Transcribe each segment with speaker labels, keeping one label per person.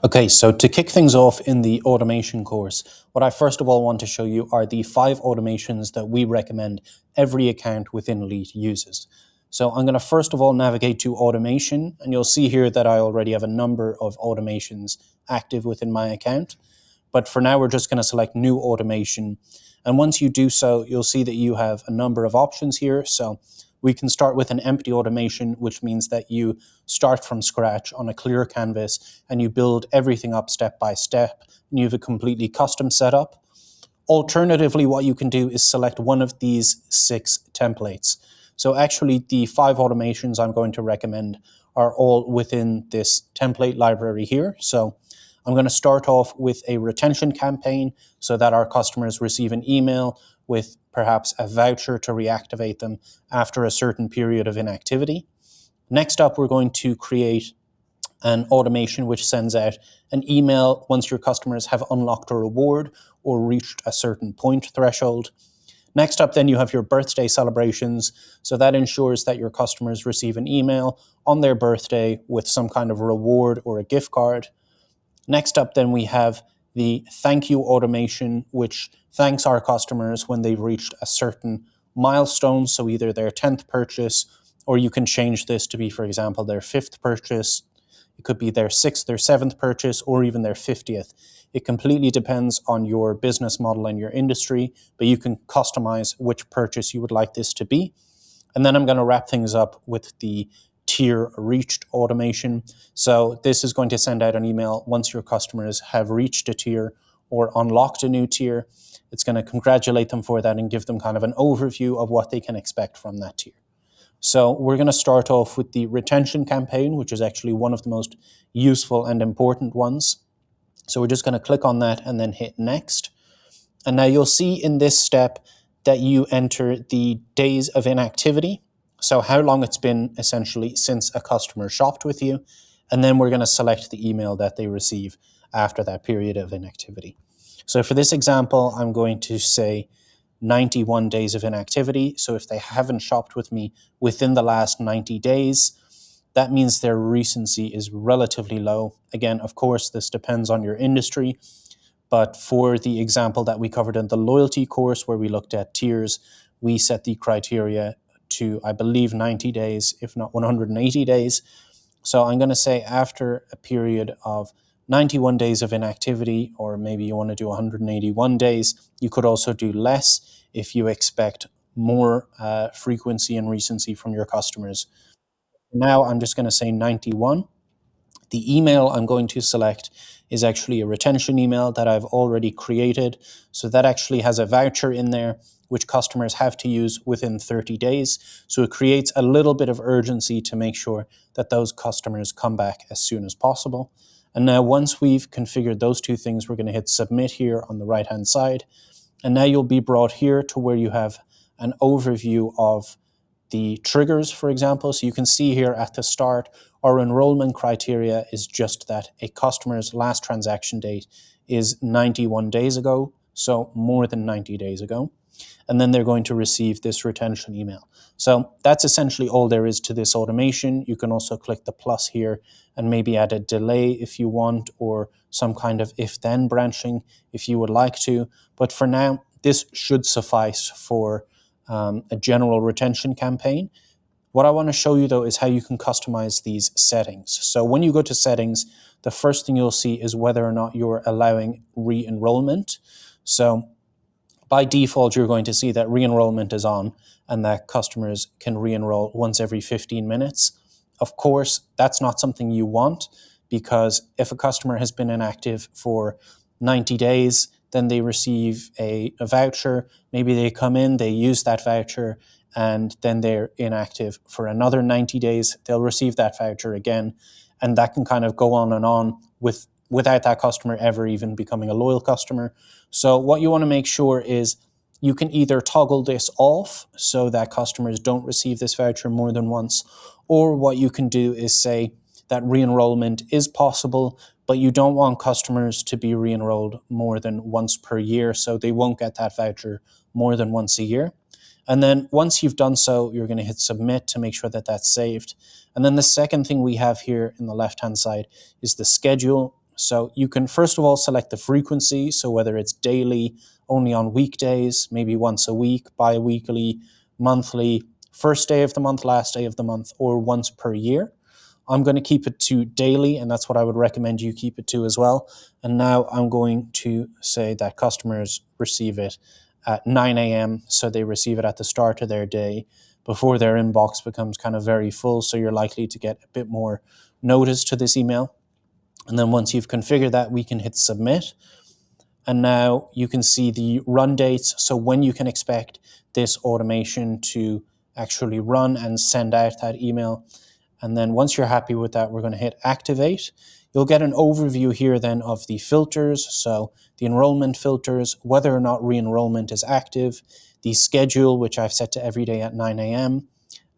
Speaker 1: Okay, so to kick things off in the automation course, what I first of all want to show you are the 5 automations that we recommend every account within Leat uses. So I'm going to first of all navigate to automation, and you'll see here that I already have a number of automations active within my account. But for now, we're just going to select new automation. And once you do so, you'll see that you have a number of options here. So we can start with an empty automation, which means that you start from scratch on a clear canvas and you build everything up step by step, and you have a completely custom setup. Alternatively, what you can do is select one of these 6 templates. So actually, the 5 automations I'm going to recommend are all within this template library here. So I'm going to start off with a retention campaign so that our customers receive an email with perhaps a voucher to reactivate them after a certain period of inactivity. Next up, we're going to create an automation which sends out an email once your customers have unlocked a reward or reached a certain point threshold. Next up, then, you have your birthday celebrations. So that ensures that your customers receive an email on their birthday with some kind of reward or a gift card. Next up, then, we have the thank you automation, which thanks our customers when they've reached a certain milestone. So either their 10th purchase, or you can change this to be, for example, their 5th purchase. It could be their 6th or 7th purchase, or even their 50th. It completely depends on your business model and your industry, but you can customize which purchase you would like this to be. And then I'm going to wrap things up with the tier reached automation. So this is going to send out an email once your customers have reached a tier or unlocked a new tier. It's going to congratulate them for that and give them kind of an overview of what they can expect from that tier. So we're going to start off with the retention campaign, which is actually one of the most useful and important ones. So we're just going to click on that and then hit next. And now you'll see in this step that you enter the days of inactivity. So how long it's been essentially since a customer shopped with you. And then we're going to select the email that they receive after that period of inactivity. So for this example, I'm going to say 91 days of inactivity. So if they haven't shopped with me within the last 90 days, that means their recency is relatively low. Again, of course, this depends on your industry. But for the example that we covered in the loyalty course where we looked at tiers, we set the criteria to, I believe, 90 days, if not 180 days. So I'm going to say after a period of 91 days of inactivity, or maybe you want to do 181 days, you could also do less if you expect more frequency and recency from your customers. Now I'm just going to say 91. The email I'm going to select is actually a retention email that I've already created. So that actually has a voucher in there, which customers have to use within 30 days. So it creates a little bit of urgency to make sure that those customers come back as soon as possible. And now once we've configured those 2 things, we're going to hit submit here on the right-hand side. And now you'll be brought here to where you have an overview of the triggers, for example. So you can see here at the start, our enrollment criteria is just that a customer's last transaction date is 91 days ago, so more than 90 days ago. And then they're going to receive this retention email. So that's essentially all there is to this automation. You can also click the plus here and maybe add a delay if you want, or some kind of if-then branching if you would like to. But for now, this should suffice for a general retention campaign. What I want to show you, though, is how you can customize these settings. So when you go to settings, the first thing you'll see is whether or not you're allowing re-enrollment. So by default, you're going to see that re-enrollment is on and that customers can re-enroll once every 15 minutes. Of course, that's not something you want, because if a customer has been inactive for 90 days, then they receive a voucher. Maybe they come in, they use that voucher, and then they're inactive for another 90 days. They'll receive that voucher again, and that can kind of go on and on without that customer ever even becoming a loyal customer. So what you want to make sure is you can either toggle this off so that customers don't receive this voucher more than once, or what you can do is say that re-enrollment is possible, but you don't want customers to be re-enrolled more than once per year, so they won't get that voucher more than once a year. And then once you've done so, you're going to hit submit to make sure that that's saved. And then the second thing we have here in the left-hand side is the schedule. So you can first of all select the frequency. So whether it's daily, only on weekdays, maybe once a week, bi-weekly, monthly, first day of the month, last day of the month, or once per year. I'm going to keep it to daily, and that's what I would recommend you keep it to as well. And now I'm going to say that customers receive it at 9 a.m. So they receive it at the start of their day before their inbox becomes kind of very full. So you're likely to get a bit more notice to this email. And then once you've configured that, we can hit submit. And now you can see the run dates. So when you can expect this automation to actually run and send out that email. And then once you're happy with that, we're going to hit activate. You'll get an overview here then of the filters. So the enrollment filters, whether or not re-enrollment is active, the schedule, which I've set to every day at 9 a.m.,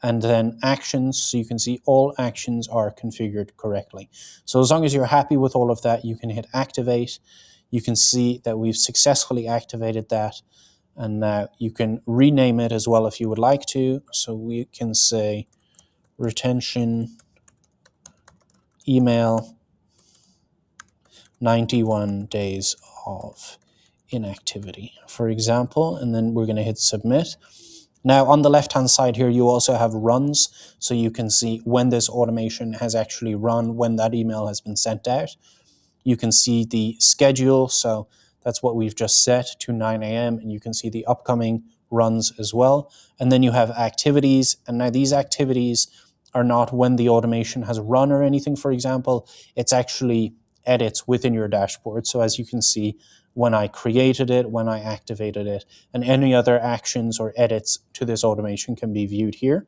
Speaker 1: and then actions. So you can see all actions are configured correctly. So as long as you're happy with all of that, you can hit activate. You can see that we've successfully activated that. And now you can rename it as well if you would like to. So we can say retention email 91 days of inactivity, for example, and then we're going to hit submit. Now on the left hand side here, you also have runs, so you can see when this automation has actually run, when that email has been sent out. You can see the schedule, so that's what we've just set to 9 a.m. and you can see the upcoming runs as well. And then you have activities, and now these activities are not when the automation has run or anything, for example. It's actually edits within your dashboard. So as you can see, when I created it, when I activated it, and any other actions or edits to this automation can be viewed here.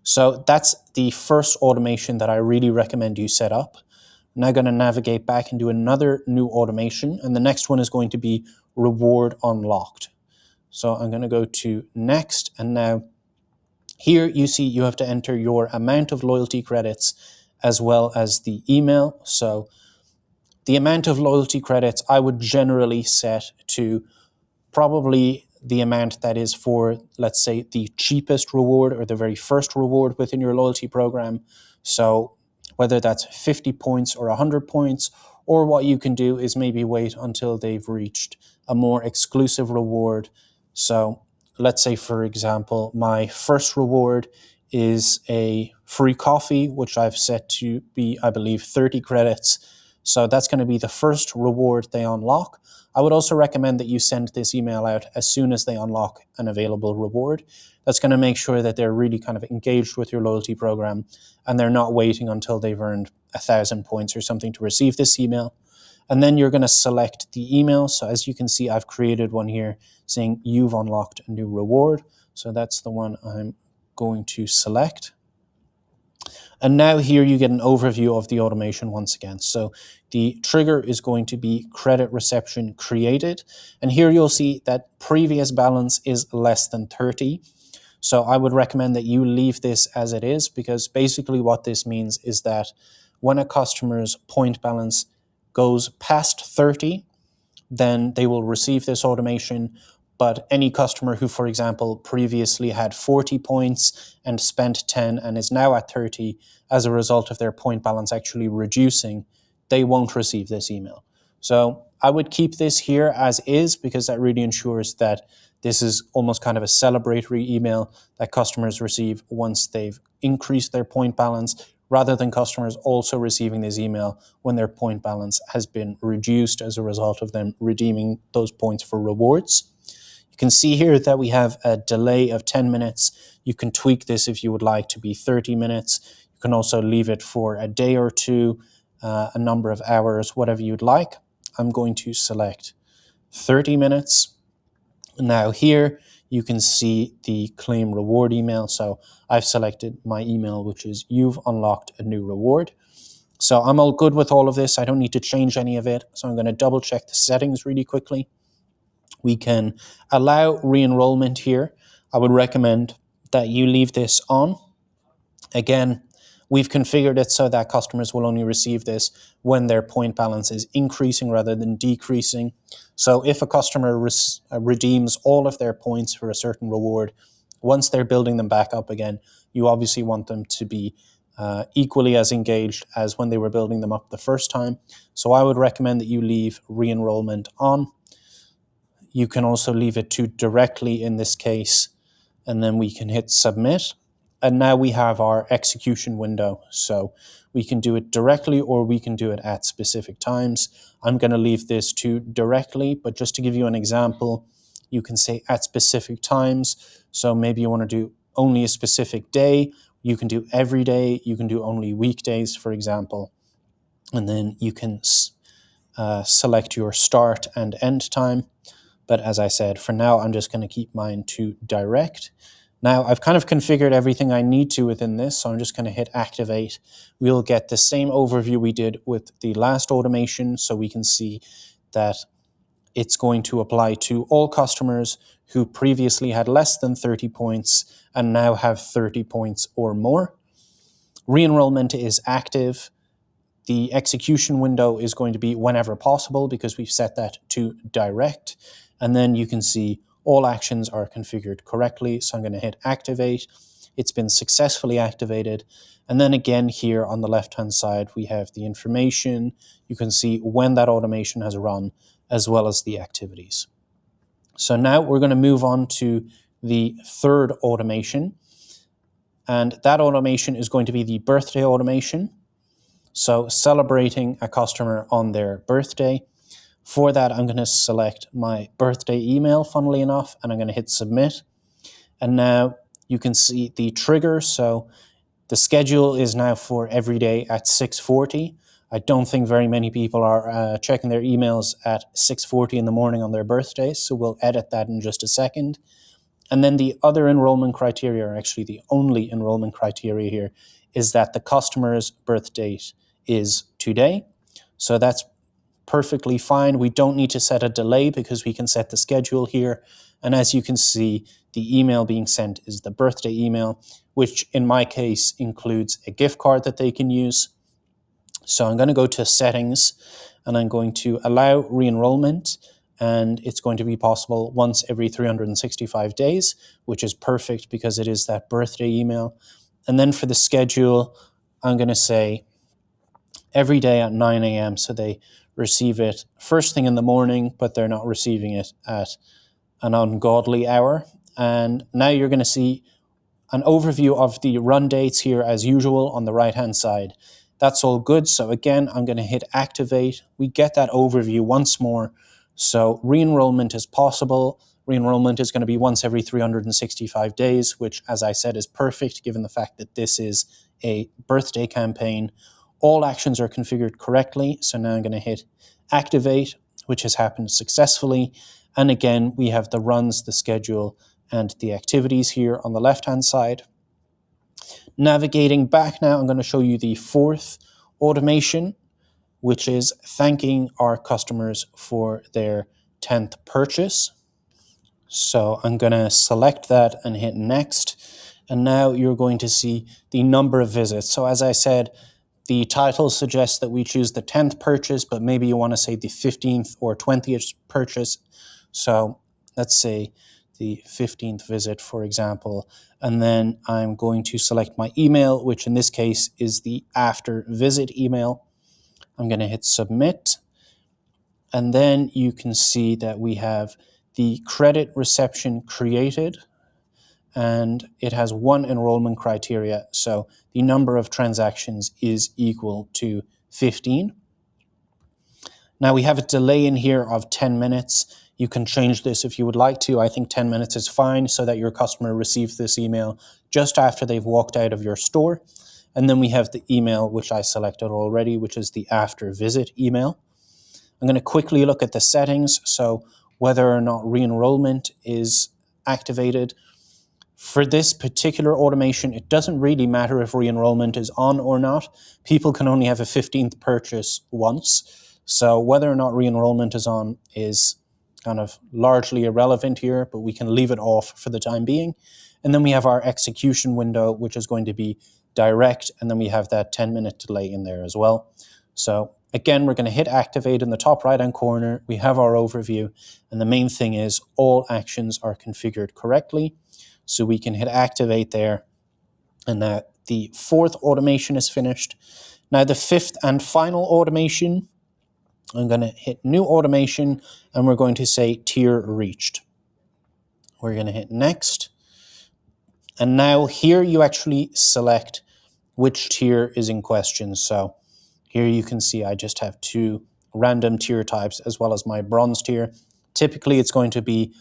Speaker 1: So that's the first automation that I really recommend you set up. I'm now going to navigate back and do another new automation, and the next one is going to be reward unlocked. So I'm going to go to next, and now here you see you have to enter your amount of loyalty credits as well as the email. So the amount of loyalty credits I would generally set to probably the amount that is for, let's say, the cheapest reward or the very first reward within your loyalty program. So whether that's 50 points or 100 points, or what you can do is maybe wait until they've reached a more exclusive reward. So let's say, for example, my first reward is a free coffee, which I've set to be, I believe, 30 credits. So that's going to be the first reward they unlock. I would also recommend that you send this email out as soon as they unlock an available reward. That's going to make sure that they're really kind of engaged with your loyalty program and they're not waiting until they've earned 1,000 points or something to receive this email. And then you're going to select the email. So as you can see, I've created one here saying you've unlocked a new reward. So that's the one I'm going to select. And now here you get an overview of the automation once again. So the trigger is going to be credit reception created. And here you'll see that previous balance is less than 30. So I would recommend that you leave this as it is, because basically what this means is that when a customer's point balance goes past 30, then they will receive this automation. But any customer who, for example, previously had 40 points and spent 10 and is now at 30 as a result of their point balance actually reducing, they won't receive this email. So I would keep this here as is, because that really ensures that this is almost kind of a celebratory email that customers receive once they've increased their point balance, rather than customers also receiving this email when their point balance has been reduced as a result of them redeeming those points for rewards. You can see here that we have a delay of 10 minutes. You can tweak this if you would like to be 30 minutes. You can also leave it for a day or two, a number of hours, whatever you'd like. I'm going to select 30 minutes. Now here you can see the claim reward email. So I've selected my email, which is you've unlocked a new reward. So I'm all good with all of this. I don't need to change any of it. So I'm going to double check the settings really quickly. We can allow re-enrollment here. I would recommend that you leave this on. Again, we've configured it so that customers will only receive this when their point balance is increasing rather than decreasing. So if a customer redeems all of their points for a certain reward, once they're building them back up again, you obviously want them to be equally as engaged as when they were building them up the first time. So I would recommend that you leave re-enrollment on. You can also leave it to directly in this case, and then we can hit submit. And now we have our execution window. So we can do it directly or we can do it at specific times. I'm going to leave this to directly, but just to give you an example, you can say at specific times. So maybe you want to do only a specific day. You can do every day. You can do only weekdays, for example. And then you can select your start and end time. But as I said, for now, I'm just going to keep mine to direct. Now, I've kind of configured everything I need to within this, so I'm just going to hit activate. We'll get the same overview we did with the last automation, so we can see that it's going to apply to all customers who previously had less than 30 points and now have 30 points or more. Re-enrollment is active. The execution window is going to be whenever possible because we've set that to direct. And then you can see all actions are configured correctly. So I'm going to hit activate. It's been successfully activated. And then again here on the left-hand side, we have the information. You can see when that automation has run, as well as the activities. So now we're going to move on to the third automation. And that automation is going to be the birthday automation. So celebrating a customer on their birthday. For that, I'm going to select my birthday email, funnily enough, and I'm going to hit submit. And now you can see the trigger. So the schedule is now for every day at 6:40. I don't think very many people are checking their emails at 6:40 in the morning on their birthday, so we'll edit that in just a second. And then the other enrollment criteria, or actually the only enrollment criteria here, is that the customer's birth date is today. So that's perfectly fine. We don't need to set a delay because we can set the schedule here. And as you can see, the email being sent is the birthday email, which in my case includes a gift card that they can use. So I'm going to go to settings and I'm going to allow re-enrollment, and it's going to be possible once every 365 days, which is perfect because it is that birthday email. And then for the schedule, I'm going to say every day at 9 a.m. so they receive it first thing in the morning, but they're not receiving it at an ungodly hour. And now you're going to see an overview of the run dates here as usual on the right-hand side. That's all good. So again, I'm going to hit activate. We get that overview once more. So re-enrollment is possible. Re-enrollment is going to be once every 365 days, which, as I said, is perfect given the fact that this is a birthday campaign. All actions are configured correctly. So now I'm going to hit activate, which has happened successfully. And again, we have the runs, the schedule, and the activities here on the left-hand side. Navigating back now, I'm going to show you the fourth automation, which is thanking our customers for their 10th purchase. So I'm going to select that and hit next. And now you're going to see the number of visits. So as I said, the title suggests that we choose the 10th purchase, but maybe you want to say the 15th or 20th purchase. So let's say the 15th visit, for example. And then I'm going to select my email, which in this case is the after visit email. I'm going to hit submit. And then you can see that we have the credit reception created, and it has one enrollment criteria. So the number of transactions is equal to 15. Now we have a delay in here of 10 minutes. You can change this if you would like to. I think 10 minutes is fine so that your customer receives this email just after they've walked out of your store. And then we have the email, which I selected already, which is the after visit email. I'm going to quickly look at the settings. So whether or not re-enrollment is activated. For this particular automation, it doesn't really matter if re-enrollment is on or not. People can only have a 15th purchase once. So whether or not re-enrollment is on is kind of largely irrelevant here, but we can leave it off for the time being. And then we have our execution window, which is going to be direct. And then we have that 10-minute delay in there as well. So again, we're going to hit activate in the top right-hand corner. We have our overview. And the main thing is all actions are configured correctly. So we can hit activate there. And now the fourth automation is finished. Now the fifth and final automation, I'm going to hit new automation and we're going to say tier reached. We're going to hit next. And now here you actually select which tier is in question. So here you can see I just have two random tier types as well as my bronze tier. Typically it's going to be,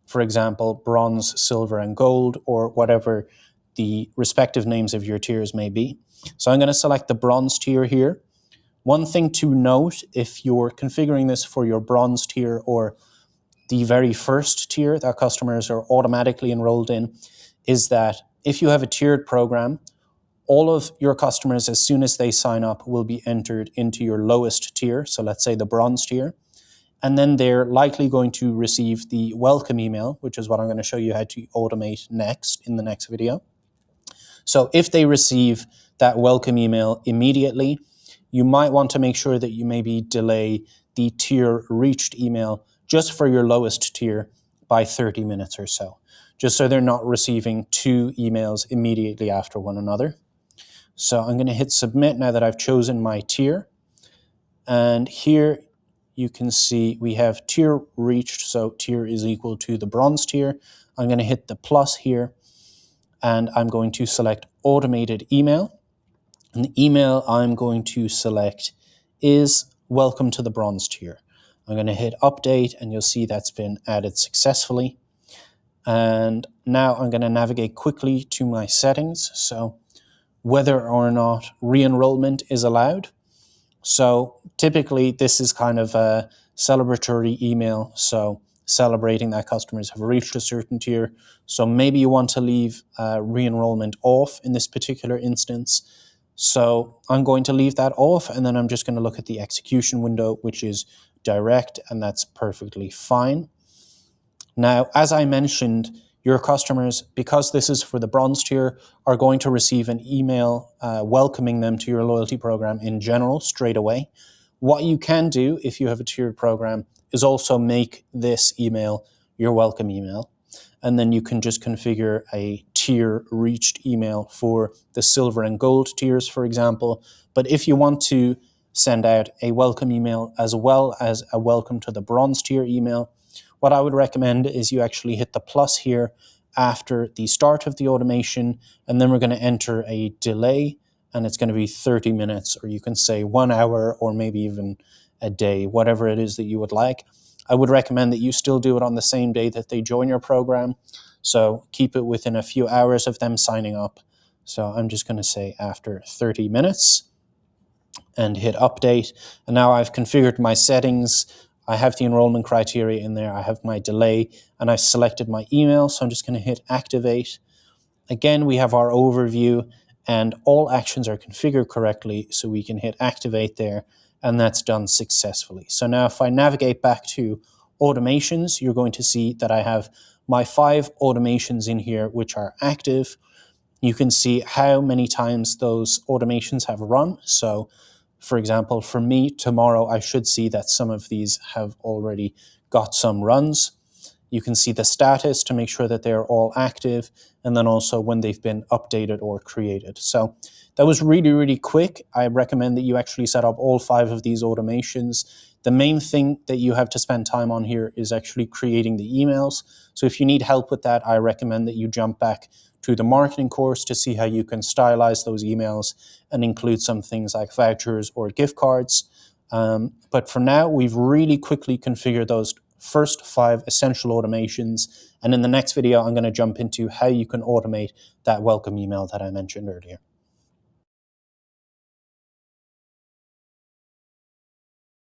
Speaker 1: for example, bronze, silver, and gold, or whatever the respective names of your tiers may be. So I'm going to select the bronze tier here. One thing to note, if you're configuring this for your bronze tier or the very first tier that customers are automatically enrolled in, is that if you have a tiered program, all of your customers, as soon as they sign up, will be entered into your lowest tier. So let's say the bronze tier. And then they're likely going to receive the welcome email, which is what I'm going to show you how to automate next in the next video. So if they receive that welcome email immediately, you might want to make sure that you maybe delay the tier reached email just for your lowest tier by 30 minutes or so, just so they're not receiving two emails immediately after one another. So I'm going to hit submit now that I've chosen my tier. And here you can see we have tier reached, so tier is equal to the bronze tier. I'm going to hit the plus here, and I'm going to select automated email. And the email I'm going to select is welcome to the bronze tier. I'm going to hit update, and you'll see that's been added successfully. And now I'm going to navigate quickly to my settings. So whether or not re-enrollment is allowed. So typically this is kind of a celebratory email, so celebrating that customers have reached a certain tier. So maybe you want to leave re-enrollment off in this particular instance. So I'm going to leave that off, and then I'm just going to look at the execution window, which is direct, and that's perfectly fine. Now, as I mentioned, your customers, because this is for the bronze tier, are going to receive an email welcoming them to your loyalty program in general straight away. What you can do if you have a tiered program is also make this email your welcome email. And then you can just configure a tier reached email for the silver and gold tiers, for example. But if you want to send out a welcome email as well as a welcome to the bronze tier email, what I would recommend is you actually hit the plus here after the start of the automation, and then we're going to enter a delay, and it's going to be 30 minutes, or you can say 1 hour, or maybe even a day, whatever it is that you would like. I would recommend that you still do it on the same day that they join your program, so keep it within a few hours of them signing up. So I'm just going to say after 30 minutes and hit update, and now I've configured my settings. I have the enrollment criteria in there, I have my delay, and I've selected my email, so I'm just going to hit activate. Again, we have our overview, and all actions are configured correctly, so we can hit activate there, and that's done successfully. So now if I navigate back to automations, you're going to see that I have my 5 automations in here which are active. You can see how many times those automations have run. So for example, for me, tomorrow, I should see that some of these have already got some runs. You can see the status to make sure that they're all active, and then also when they've been updated or created. So that was really, really quick. I recommend that you actually set up all 5 of these automations. The main thing that you have to spend time on here is actually creating the emails. So if you need help with that, I recommend that you jump back to the marketing course to see how you can stylize those emails and include some things like vouchers or gift cards. But for now, we've really quickly configured those first 5 essential automations. And in the next video, I'm going to jump into how you can automate that welcome email that I mentioned earlier.